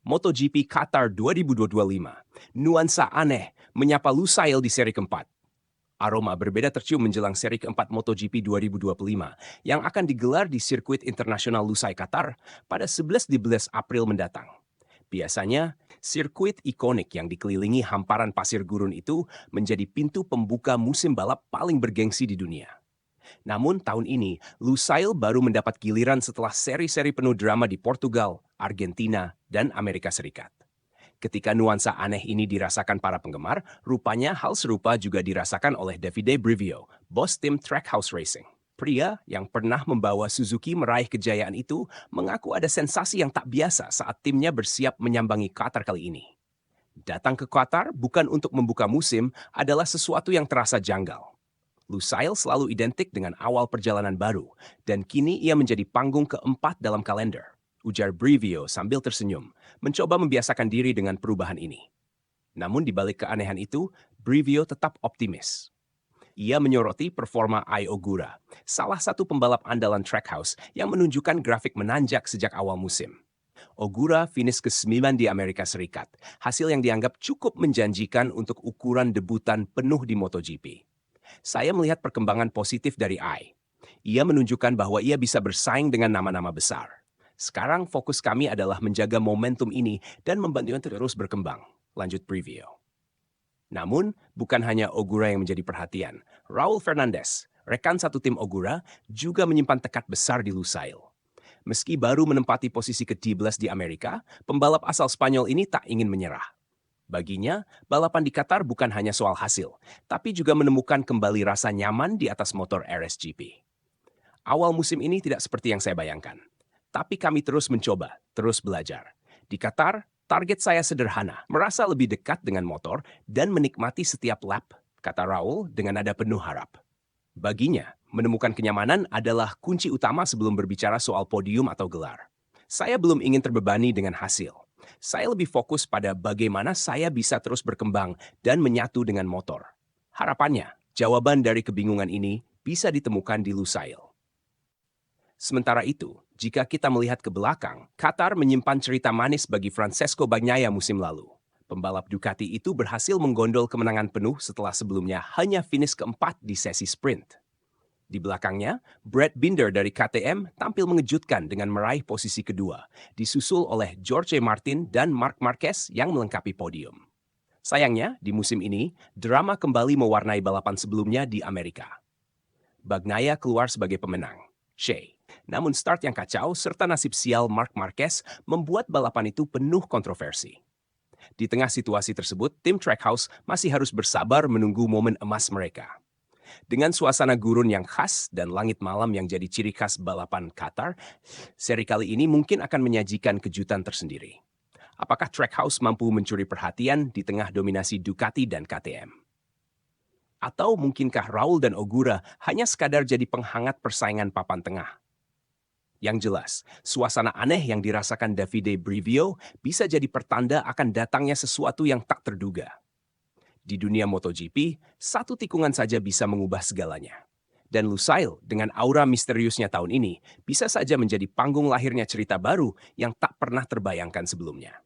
MotoGP Qatar 2025. Nuansa aneh menyapa Lusail di seri keempat. Aroma berbeda tercium menjelang seri keempat MotoGP 2025 yang akan digelar di sirkuit internasional Lusail Qatar pada 11 April mendatang. Biasanya, sirkuit ikonik yang dikelilingi hamparan pasir gurun itu menjadi pintu pembuka musim balap paling bergengsi di dunia. Namun tahun ini, Lusail baru mendapat giliran setelah seri-seri penuh drama di Portugal, Argentina, dan Amerika Serikat. Ketika nuansa aneh ini dirasakan para penggemar, rupanya hal serupa juga dirasakan oleh Davide Brivio, bos tim Trackhouse Racing. Pria yang pernah membawa Suzuki meraih kejayaan itu mengaku ada sensasi yang tak biasa saat timnya bersiap menyambangi Qatar kali ini. Datang ke Qatar bukan untuk membuka musim adalah sesuatu yang terasa janggal. Lusail selalu identik dengan awal perjalanan baru, dan kini ia menjadi panggung keempat dalam kalender, ujar Brivio sambil tersenyum, mencoba membiasakan diri dengan perubahan ini. Namun di balik keanehan itu, Brivio tetap optimis. Ia menyoroti performa Ai Ogura, salah satu pembalap andalan Trackhouse yang menunjukkan grafik menanjak sejak awal musim. Ogura finish ke-9 di Amerika Serikat, hasil yang dianggap cukup menjanjikan untuk ukuran debutan penuh di MotoGP. Saya melihat perkembangan positif dari Ai. Ia menunjukkan bahwa ia bisa bersaing dengan nama-nama besar. Sekarang fokus kami adalah menjaga momentum ini dan membantunya terus berkembang, lanjut Brivio. Namun, bukan hanya Ogura yang menjadi perhatian. Raul Fernandez, rekan satu tim Ogura, juga menyimpan tekad besar di Lusail. Meski baru menempati posisi ke-12 di Amerika, pembalap asal Spanyol ini tak ingin menyerah. Baginya, balapan di Qatar bukan hanya soal hasil, tapi juga menemukan kembali rasa nyaman di atas motor RSGP. Awal musim ini tidak seperti yang saya bayangkan. Tapi kami terus mencoba, terus belajar. Di Qatar, target saya sederhana, merasa lebih dekat dengan motor dan menikmati setiap lap, kata Raul dengan nada penuh harap. Baginya, menemukan kenyamanan adalah kunci utama sebelum berbicara soal podium atau gelar. Saya belum ingin terbebani dengan hasil. Saya lebih fokus pada bagaimana saya bisa terus berkembang dan menyatu dengan motor. Harapannya, jawaban dari kebingungan ini bisa ditemukan di Lusail. Sementara itu, jika kita melihat ke belakang, Qatar menyimpan cerita manis bagi Francesco Bagnaia musim lalu. Pembalap Ducati itu berhasil menggondol kemenangan penuh setelah sebelumnya hanya finish keempat di sesi sprint. Di belakangnya, Brad Binder dari KTM tampil mengejutkan dengan meraih posisi kedua, disusul oleh Jorge Martin dan Marc Marquez yang melengkapi podium. Sayangnya, di musim ini, drama kembali mewarnai balapan sebelumnya di Amerika. Bagnaia keluar sebagai pemenang, Shea. Namun start yang kacau serta nasib sial Marc Marquez membuat balapan itu penuh kontroversi. Di tengah situasi tersebut, tim Trackhouse masih harus bersabar menunggu momen emas mereka. Dengan suasana gurun yang khas dan langit malam yang jadi ciri khas balapan Qatar, seri kali ini mungkin akan menyajikan kejutan tersendiri. Apakah Trackhouse mampu mencuri perhatian di tengah dominasi Ducati dan KTM? Atau mungkinkah Raul dan Ogura hanya sekadar jadi penghangat persaingan papan tengah? Yang jelas, suasana aneh yang dirasakan Davide Brivio bisa jadi pertanda akan datangnya sesuatu yang tak terduga. Di dunia MotoGP, satu tikungan saja bisa mengubah segalanya. Dan Lusail dengan aura misteriusnya tahun ini bisa saja menjadi panggung lahirnya cerita baru yang tak pernah terbayangkan sebelumnya.